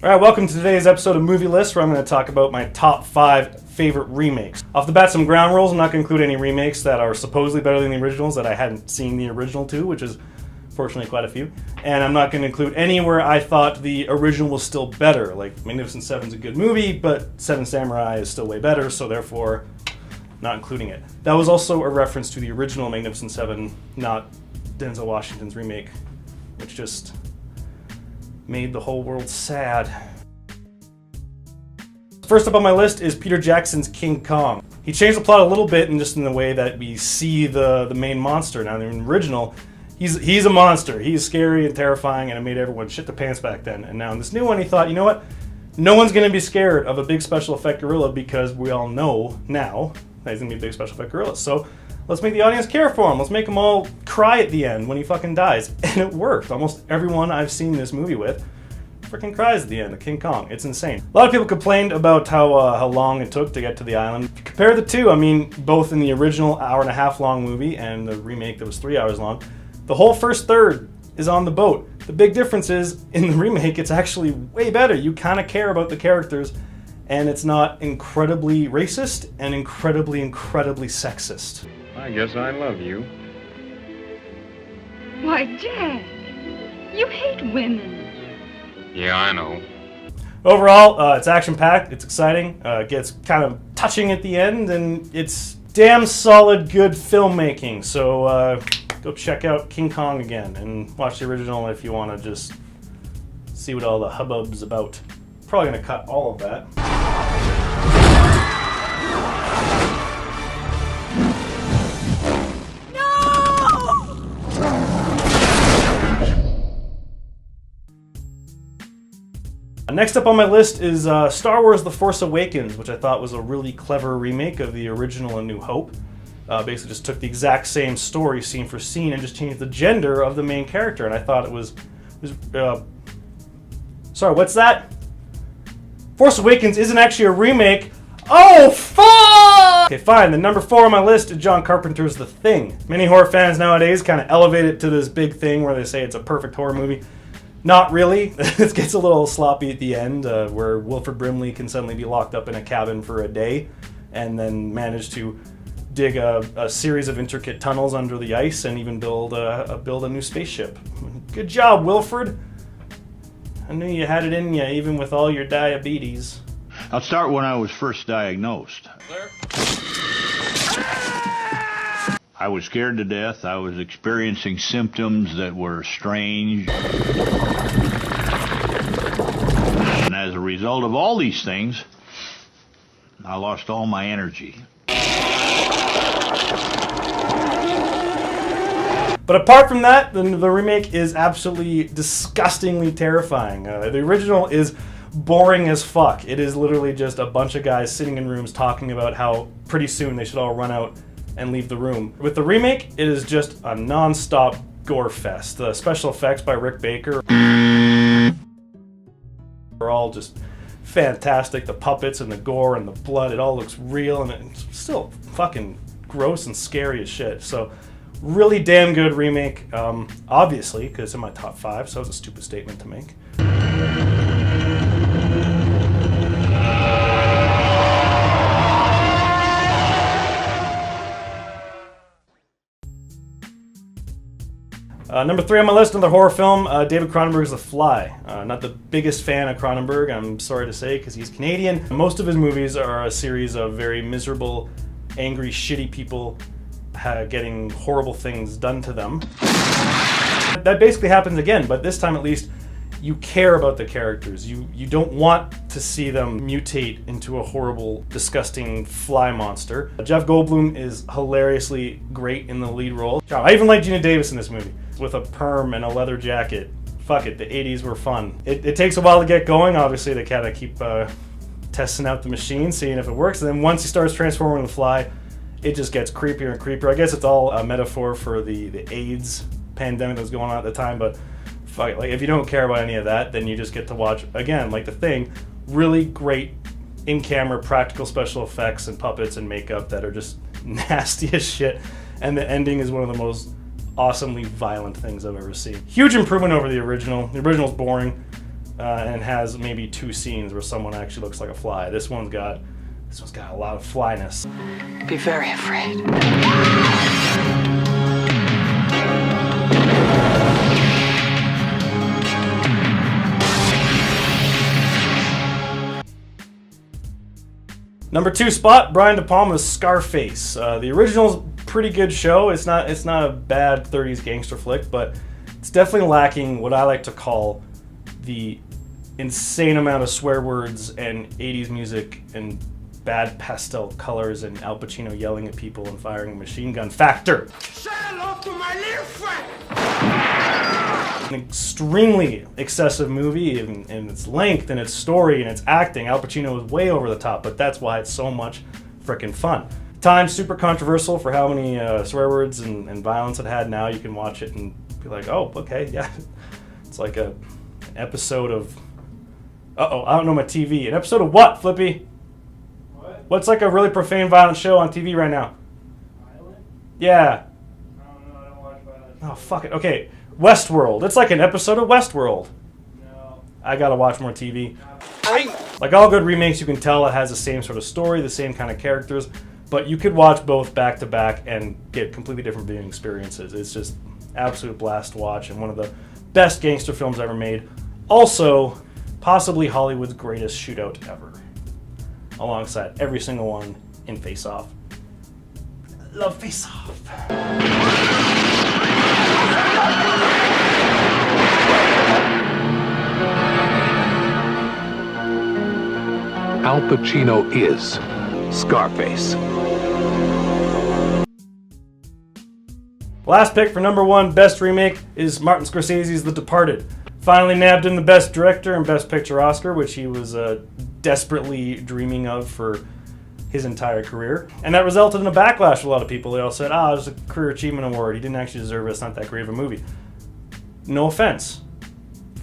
Alright, welcome to today's episode of Movie List, where I'm going to talk about my top 5 favorite remakes. Off the bat, some ground rules. I'm not going to include any remakes that are supposedly better than the originals that I hadn't seen the original to, which is fortunately quite a few. And I'm not going to include any where I thought the original was still better. Like, Magnificent Seven's a good movie, but Seven Samurai is still way better, so therefore, not including it. That was also a reference to the original Magnificent Seven, not Denzel Washington's remake, which just made the whole world sad. First up on my list is Peter Jackson's King Kong. He changed the plot a little bit, and just in the way that we see the main monster. Now, in the original, he's a monster. He's scary and terrifying, and it made everyone shit their pants back then. And now in this new one, he thought, you know what? No one's going to be scared of a big special effect gorilla because we all know now that he's going to be a big special effect gorilla. So let's make the audience care for him. Let's make them all cry at the end when he fucking dies. And it worked. Almost everyone I've seen this movie with freaking cries at the end of King Kong. It's insane. A lot of people complained about how long it took to get to the island. If you compare the two, I mean, both in the original hour-and-a-half long movie and the remake that was 3 hours long, the whole first third is on the boat. The big difference is, in the remake, it's actually way better. You kind of care about the characters, and it's not incredibly racist and incredibly sexist. I guess I love you. Why, Jack, you hate women. Yeah, I know. Overall, it's action-packed, it's exciting, it gets kind of touching at the end, and it's damn solid good filmmaking. So go check out King Kong again and watch the original if you want to just see what all the hubbub's about. Probably going to cut all of that. Next up on my list is Star Wars The Force Awakens, which I thought was a really clever remake of the original A New Hope. Basically just took the exact same story scene for scene and just changed the gender of the main character, and I thought it was sorry, what's that? Force Awakens isn't actually a remake. Oh, fuck! Okay, fine. The number 4 on my list is John Carpenter's The Thing. Many horror fans nowadays kind of elevate it to this big thing where they say it's a perfect horror movie. Not really. It gets a little sloppy at the end, where Wilford Brimley can suddenly be locked up in a cabin for a day and then manage to dig a series of intricate tunnels under the ice and even build a new spaceship. Good job, Wilford. I knew you had it in you, even with all your diabetes. I'll start when I was first diagnosed. Clear. I was scared to death. I was experiencing symptoms that were strange. And as a result of all these things, I lost all my energy. But apart from that, the remake is absolutely disgustingly terrifying. The original is boring as fuck. It is literally just a bunch of guys sitting in rooms talking about how pretty soon they should all run out and leave the room. With the remake, it is just a non-stop gore fest. The special effects by Rick Baker are all just fantastic. The puppets and the gore and the blood, it all looks real, and it's still fucking gross and scary as shit. So really damn good remake, obviously, because it's in my top 5, so that was a stupid statement to make. Number 3 on my list, another horror film, David Cronenberg's The Fly. Not the biggest fan of Cronenberg, I'm sorry to say, because he's Canadian. Most of his movies are a series of very miserable, angry, shitty people getting horrible things done to them. That basically happens again, but this time at least you care about the characters. You don't want to see them mutate into a horrible, disgusting fly monster. Jeff Goldblum is hilariously great in the lead role. I even like Gina Davis in this movie, with a perm and a leather jacket. Fuck it, the 80s were fun. It takes a while to get going. Obviously, they kind of keep testing out the machine, seeing if it works, and then once he starts transforming the fly, it just gets creepier and creepier. I guess it's all a metaphor for the AIDS pandemic that was going on at the time, but fuck it. Like, if you don't care about any of that, then you just get to watch, again, like The Thing, really great in-camera practical special effects and puppets and makeup that are just nasty as shit. And the ending is one of the most awesomely violent things I've ever seen. Huge improvement over the original. The original's boring. and has maybe 2 scenes where someone actually looks like a fly. This one's got a lot of flyness. Be very afraid. Number 2 spot, Brian De Palma's Scarface. The original's a pretty good show. It's not a bad 30s gangster flick, but it's definitely lacking what I like to call the insane amount of swear words and 80s music and bad pastel colors and Al Pacino yelling at people and firing a machine gun factor. Say hello to my little friend! An extremely excessive movie in its length and its story and its acting. Al Pacino is way over the top, but that's why it's so much frickin' fun. Time's super controversial for how many swear words and violence it had. Now you can watch it and be like, oh, okay, yeah. It's like an episode of... Uh-oh, I don't know my TV. An episode of what, Flippy? What? What's like a really profane, violent show on TV right now? Violent? Yeah. I don't know, I don't watch violent. Oh, fuck it. Okay, Westworld. It's like an episode of Westworld. No. I gotta watch more TV. Like all good remakes, you can tell it has the same sort of story, the same kind of characters, but you could watch both back to back and get completely different viewing experiences. It's just absolute blast to watch and one of the best gangster films ever made. Also, possibly Hollywood's greatest shootout ever, alongside every single one in Face Off. Love Face Off. Al Pacino is Scarface. Last pick for number 1 best remake is Martin Scorsese's The Departed. Finally nabbed him the Best Director and Best Picture Oscar, which he was desperately dreaming of for his entire career. And that resulted in a backlash for a lot of people. They all said, it was a career achievement award. He didn't actually deserve it. It's not that great of a movie. No offense.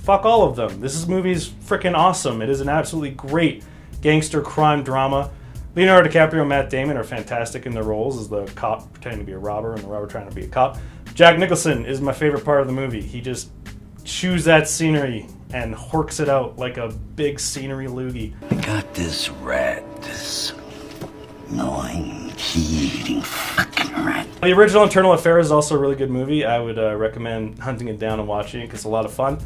Fuck all of them. This movie's freaking awesome. It is an absolutely great gangster crime drama. Leonardo DiCaprio and Matt Damon are fantastic in their roles as the cop pretending to be a robber and the robber trying to be a cop. Jack Nicholson is my favorite part of the movie. He just chews that scenery and horks it out like a big scenery loogie. I got this rat, this gnawing, key-eating fucking rat. The original Internal Affairs is also a really good movie. I would recommend hunting it down and watching it because it's a lot of fun.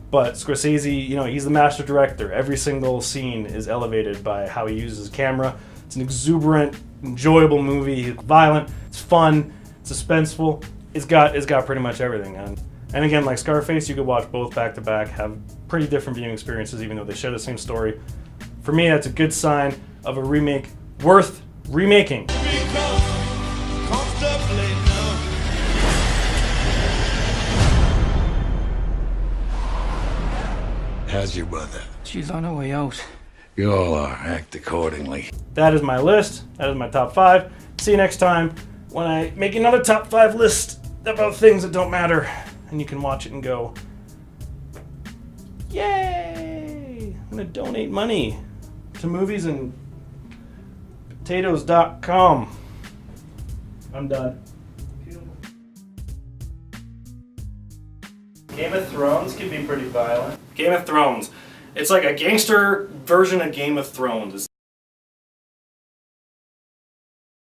But Scorsese, he's the master director. Every single scene is elevated by how he uses his camera. It's an exuberant, enjoyable movie. It's violent, it's fun, it's suspenseful. It's got pretty much everything. And again, like Scarface, you could watch both back to back, have pretty different viewing experiences even though they share the same story. For me, that's a good sign of a remake worth remaking. How's your mother? She's on her way out. You all are. Act accordingly. That is my list. That is my top 5. See you next time when I make another top 5 list about things that don't matter. And you can watch it and go, yay! I'm going to donate money to movies and potatoes.com. I'm done. Game of Thrones can be pretty violent. Game of Thrones. It's like a gangster version of Game of Thrones.